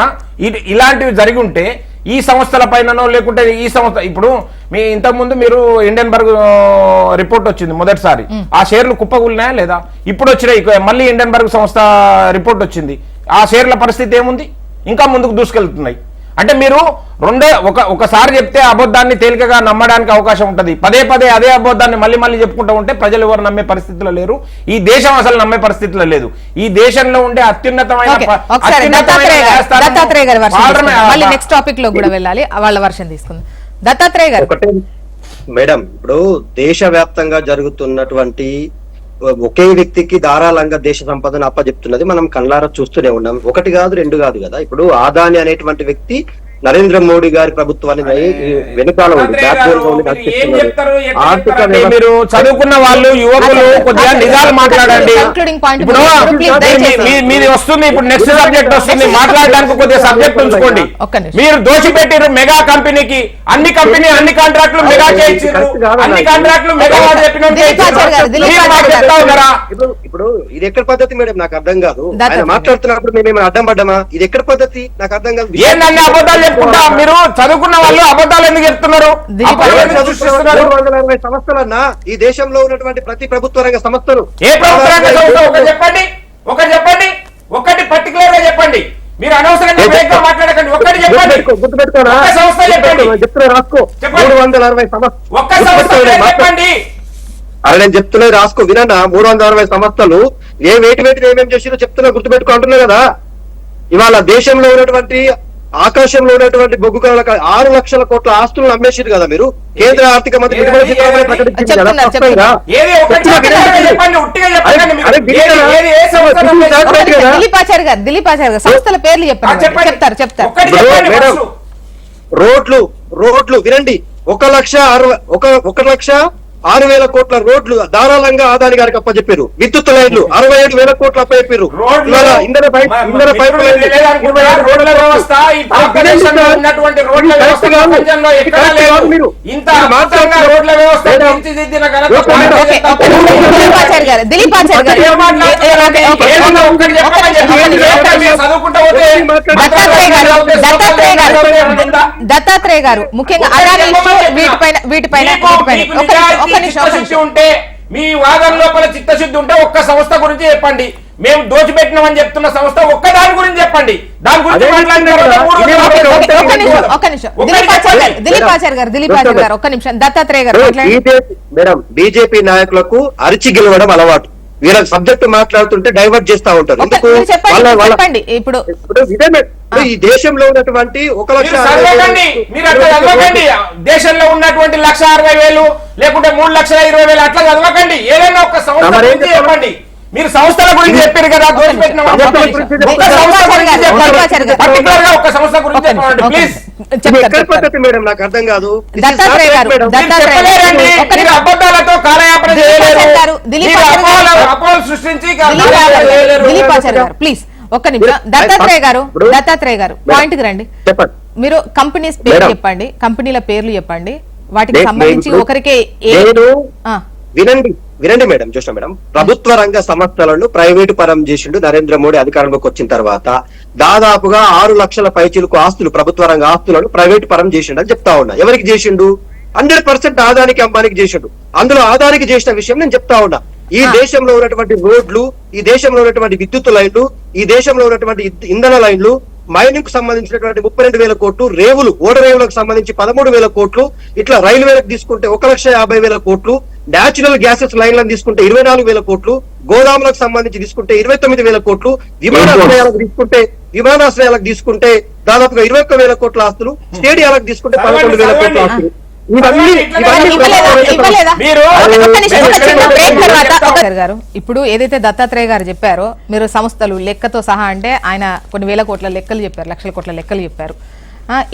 ఇలాంటివి జరిగి ఉంటే ఈ సంస్థల పైననో లేకుంటే ఈ సంస్థ, ఇప్పుడు మీ ఇంతకుముందు మీరు హిండెన్బర్గ్ రిపోర్ట్ వచ్చింది మొదటిసారి, ఆ షేర్లు కుప్పకూలినాయా లేదా? ఇప్పుడు వచ్చినాయి మళ్ళీ హిండెన్బర్గ్ సంస్థ రిపోర్ట్ వచ్చింది, ఆ షేర్ల పరిస్థితి ఏముంది? ఇంకా ముందుకు దూసుకెళ్తున్నాయి. అంటే మీరు ఒకసారి చెప్తే అబద్ధాన్ని తేలికగా నమ్మడానికి అవకాశం ఉంటుంది. పదే పదే అదే అబద్ధాన్ని మళ్ళీ చెప్పుకుంటూ ఉంటే ప్రజలు ఎవరు నమ్మే పరిస్థితిలో లేరు. ఈ దేశం అసలు నమ్మే పరిస్థితిలో లేదు. ఈ దేశంలో ఉండే అత్యున్నతమైన దత్తాత్రేయ గారు మళ్ళీ నెక్స్ట్ టాపిక్ లో కూడా వెళ్ళాలి, వాళ్ళ వర్షం తీసుకుందాం. దత్తాత్రేయ గారు. మేడం, ఇప్పుడు దేశవ్యాప్తంగా జరుగుతున్నటువంటి ఒకే వ్యక్తికి ధారాళంగా దేశ సంపదను అప్పచెప్తున్నది మనం కళ్ళారా చూస్తూనే ఉన్నాం. ఒకటి కాదు, రెండు కాదు కదా. ఇప్పుడు అదాని అనేటువంటి వ్యక్తి నరేంద్ర మోడీ గారి ప్రభుత్వాన్ని వెనుకాల ఉంది, ఆర్థిక మీరు చదువుకున్న వాళ్ళు యువకులు కొద్దిగా నిజాలు మాట్లాడండి. ఇప్పుడు మీది వస్తుంది, ఇప్పుడు నెక్స్ట్ సబ్జెక్ట్ వస్తుంది, మాట్లాడడానికి కొద్దిగా సబ్జెక్ట్ ఉంచుకోండి. మీరు దోషిపెట్టారు మెగా కంపెనీకి, అన్ని కాంట్రాక్టులు మెగా చేయించారు, అన్ని కాంట్రాక్టులు మెగా చెప్తా. ఇప్పుడు ఇది ఎక్కడ పద్ధతి మేడం? నాకు అర్థం కాదు. ఆయన మాట్లాడుతున్నప్పుడు మేమేమైనా అడ్డం పడ్డామా? ఇది ఎక్కడ పద్ధతి? నాకు అర్థం కాదు. ఏంటంటే అబద్ధాలు చెప్పుకుంటా మీరు చదువుకున్న వాళ్ళు అబద్ధాలు ఎందుకు చెప్తున్నారు? 360 సంస్థలన్నా ఈ దేశంలో ఉన్నటువంటి ప్రతి ప్రభుత్వ రంగ సంస్థలు ఏ ప్రభుత్వ రంగ సంస్థ ఒకటి చెప్పండి, ఒకటి పర్టికులర్ గా చెప్పండి. మీరు అనవసరంగా మాట్లాడకండి. ఒకటి చెప్పండి, గుర్తుపెట్టుకోనా? చెప్తున్నా రాసుకో. 360 ఒక్క సంస్థ చెప్పండి. అలా నేను చెప్తున్నది రాసుకో, వినన్నా. 360 సంస్థలు వేటి ఏమేమి చేసిరో చెప్తున్నా, గుర్తుపెట్టుకో అంటున్నా కదా. ఇవాళ దేశంలో ఉన్నటువంటి ఆకాశంలో ఉన్నటువంటి బొగ్గు గనులకు 6 లక్షల కోట్ల ఆస్తులను అమ్మేసారు కదా మీరు. కేంద్ర ఆర్థిక మంత్రి నిర్మలా సీతారామన్ ప్రకటించింది కదా. దిలీప్ ఆచార్య గారు సంస్థల పేర్లు చెప్తారు. రోడ్లు వినండి. 1,06,000 కోట్ల రోడ్లు ధారాళంగా అదాని గారికి అప్పచెప్పారు. విద్యుత్ లైన్లు 67,000 కోట్లు అప్పచెప్పారు. ఇంధన పైప్ దిలీప్ ఆచార్య దత్తాత్రేయ గారు ముఖ్యంగా వీటిపైన ఉంటే మీ వాదన లోపల చిత్తశుద్ధి ఉంటే ఒక్క సంస్థ గురించి చెప్పండి. మేము దోచిపెట్టినామని చెప్తున్న సంస్థ ఒక్క దాని గురించి చెప్పండి. దాని గురించి దిలీప్ ఆచార్య గారు ఒక్క నిమిషం. దత్తాత్రేయ గారు మేడం, బీజేపీ నాయకులకు అరిచి గెలవడం అలవాటు. వీళ్ళకి సబ్జెక్ట్ మాట్లాడుతుంటే డైవర్ట్ చేస్తా ఉంటారు. చెప్పండి. ఇప్పుడు ఈ దేశంలో ఉన్నటువంటి 1,60,000 దేశంలో ఉన్నటువంటి 1,60,000 లేకుంటే 3,20,000 అట్లా చదవకండి. ఏదైనా ఒక సంస్థ గురించి చెప్పండి. మీరు సంస్థల గురించి చెప్పారు కదా, ఒక సంస్థ గురించి చెప్పండి ప్లీజ్. మేడం నాకు అర్థం కాదు. అబద్ధాలతో కాలయాపన చేయలేరు, అపోహలు సృష్టించి దిలీప్ ఆచార్య గారు ప్లీజ్ ఒక్క నిమిషం. దత్తాత్రేయ గారు పాయింట్ కి రండి. మీరు కంపెనీస్ పేర్లు చెప్పండి, కంపెనీల పేర్లు చెప్పండి, వాటికి సంబంధించి ఒకరికే వినండి మేడం, చూసిన మేడం. ప్రభుత్వ రంగ సంస్థలను ప్రైవేటు పరం చేసిండు నరేంద్ర మోడీ అధికారంలోకి వచ్చిన తర్వాత. దాదాపుగా 6 లక్షల పైచీలకు ఆస్తులు, ప్రభుత్వ రంగ ఆస్తులను ప్రైవేటు పరం చేసిండు అని చెప్తా ఉన్నా. ఎవరికి చేసిండు? 100% ఆదానికి అంబానికి చేసిండు. అందులో ఆదానికి చేసిన విషయం నేను చెప్తా ఉన్నా. ఈ దేశంలో ఉన్నటువంటి రోడ్లు, ఈ దేశంలో ఉన్నటువంటి విద్యుత్ లైన్లు, ఈ దేశంలో ఉన్నటువంటి ఇంధన లైన్లు, మైనింగ్ కు సంబంధించినటువంటి 32,000 కోట్లు, ఓడరేవులకు సంబంధించి 13,000 కోట్లు, ఇట్లా రైల్వేలకు తీసుకుంటే 1,50,000 కోట్లు, నేచురల్ గ్యాసెస్ లైన్లను తీసుకుంటే 24,000 కోట్లు, గోదాములకు సంబంధించి తీసుకుంటే 29,000 కోట్లు, విమానాశ్రయాలకు తీసుకుంటే దాదాపుగా 21,000 కోట్ల ఆస్తులు, స్టేడియాలకు తీసుకుంటే 11,000 కోట్ల ఆస్తులు. ఇప్పుడు ఏదైతే దత్తాత్రేయ గారు చెప్పారో, మీరు సంస్థలు లెక్కతో సహా అంటే ఆయన కొన్ని వేల కోట్ల లెక్కలు చెప్పారు, లక్షల కోట్ల లెక్కలు చెప్పారు.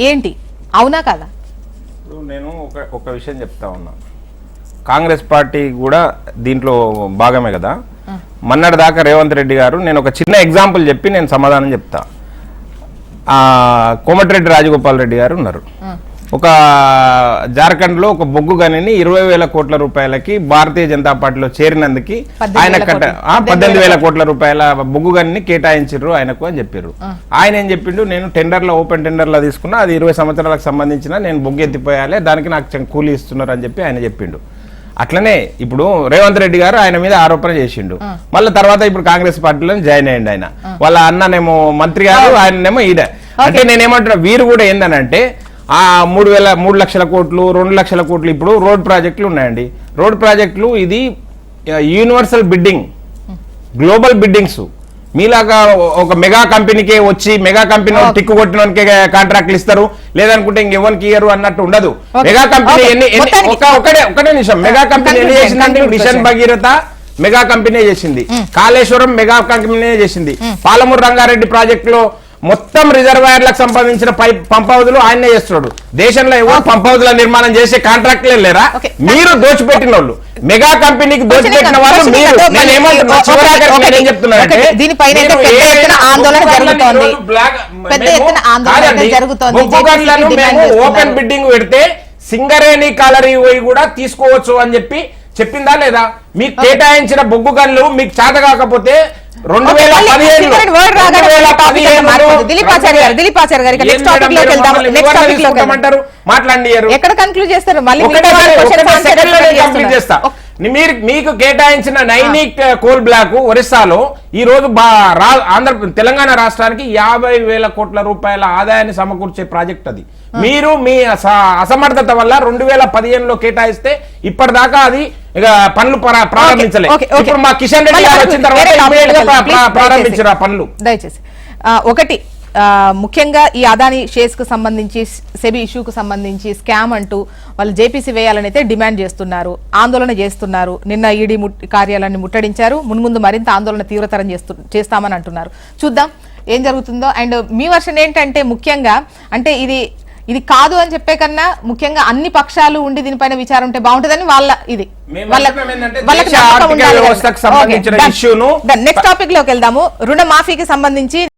ఏంటి అవునా కాదా? నేను ఒక విషయం చెప్తా ఉన్నా. కాంగ్రెస్ పార్టీ కూడా దీంట్లో భాగమే కదా. మొన్నటి దాకా రేవంత్ రెడ్డి గారు, నేను ఒక చిన్న ఎగ్జాంపుల్ చెప్పి నేను సమాధానం చెప్తా. కోమటిరెడ్డి రాజగోపాల్ రెడ్డి గారు ఉన్నారు. ఒక జార్ఖండ్ లో ఒక బొగ్గు గనిని 20,000 కోట్ల రూపాయలకి భారతీయ జనతా పార్టీలో చేరినందుకు ఆయన 18,000 కోట్ల రూపాయల బొగ్గు గనిని కేటాయించారు ఆయనకు అని చెప్పారు. ఆయన ఏం చెప్పిండు, నేను ఓపెన్ టెండర్లో తీసుకున్నా, అది 20 సంవత్సరాలకు సంబంధించిన నేను బొగ్గు ఎత్తిపోయాలి, దానికి నాకు కూలీ ఇస్తున్నారు అని చెప్పి ఆయన చెప్పిండు. అట్లనే ఇప్పుడు రేవంత్ రెడ్డి గారు ఆయన మీద ఆరోపణ చేసిండు. మళ్ళీ తర్వాత ఇప్పుడు కాంగ్రెస్ పార్టీలో జాయిన్ అయ్యిండు. ఆయన వాళ్ళ అన్ననేమో మంత్రి గారు, ఆయననేమో ఈడ. అంటే నేనేమంటున్నా వీరు కూడా ఏందనంటే ఆ 3 లక్షల కోట్లు 2 లక్షల కోట్లు ఇప్పుడు రోడ్ ప్రాజెక్టులు ఉన్నాయండి. రోడ్ ప్రాజెక్టులు ఇది యూనివర్సల్ బిడ్డింగ్, గ్లోబల్ బిడ్డింగ్స్. మీలాగా ఒక మెగా కంపెనీకే వచ్చి మెగా కంపెనీ టిక్కు కొట్టినకే కాంట్రాక్ట్లు ఇస్తారు, లేదనుకుంటే ఇంకెవరికి ఇయ్యరు అన్నట్టు ఉండదు. మెగా కంపెనీ ఒకటే నిమిషం, మెగా కంపెనీ ఎన్ని చేసిందంటే మిషన్ భగీరథ మెగా కంపెనీ చేసింది, కాళేశ్వరం మెగా కంపెనీ చేసింది, పాలమూరు రంగారెడ్డి ప్రాజెక్ట్ లో మొత్తం రిజర్వాయర్లకు సంబంధించిన పంప్ హౌజులు ఆయనే చేస్తున్నాడు. దేశంలో ఎవరు పంప్ హౌజుల నిర్మాణం చేసే కాంట్రాక్ట్లే లేరా? మీరు దోచిపెట్టిన వాళ్ళు, మెగా కంపెనీకి దోచిపెట్టిన వాళ్ళు మీరు. నేనేం చెప్తున్నానంటే మేము ఓపెన్ బిడ్డింగ్ పెడితే సింగరేణి కాలరీ పోయి కూడా తీసుకోవచ్చు అని చెప్పిందా లేదా? మీకు కేటాయించిన బొగ్గు గన్లు మీకు చేత కాకపోతే 2015 మాట్లాడి ఎక్కడ కన్క్లూడ్ చేస్తారు? మీకు కేటాయించిన నైనిక్ కోల్ బ్లాక్ ఒరిస్సాలో ఈ రోజు తెలంగాణ రాష్ట్రానికి 50,000 కోట్ల రూపాయల ఆదాయాన్ని సమకూర్చే ప్రాజెక్ట్ అది. మీరు మీ అసమర్థత వల్ల 2015లో కేటాయిస్తే ఇప్పటిదాకా అది పనులు ప్రారంభించలేదు. ఇప్పుడు మా కిషన్ రెడ్డి గారు వచ్చిన తర్వాత ప్రారంభించారు ఆ పనులు. దయచేసి ఒకటి ముఖ్యంగా ఈ అదాని షేర్స్ కు సంబంధించి సెబీ ఇష్యూకు సంబంధించి స్కామ్ అంటూ వాళ్ళు జేపీసీ వేయాలని అయితే డిమాండ్ చేస్తున్నారు, ఆందోళన చేస్తున్నారు. నిన్న ఈడీ కార్యాలయాన్ని ముట్టడించారు, మున్ముందు మరింత ఆందోళన తీవ్రతరం చేస్తామని అంటున్నారు. చూద్దాం ఏం జరుగుతుందో. అండ్ మీ వర్షన్ ఏంటంటే ముఖ్యంగా అంటే ఇది కాదు అని చెప్పే కన్నా ముఖ్యంగా అన్ని పక్షాలు ఉండి దీనిపైన విచారం ఉంటే బాగుంటుందని వాళ్ళ ఇది. నెక్స్ట్ టాపిక్ లోకి వెళ్దాము. రుణమాఫీకి సంబంధించి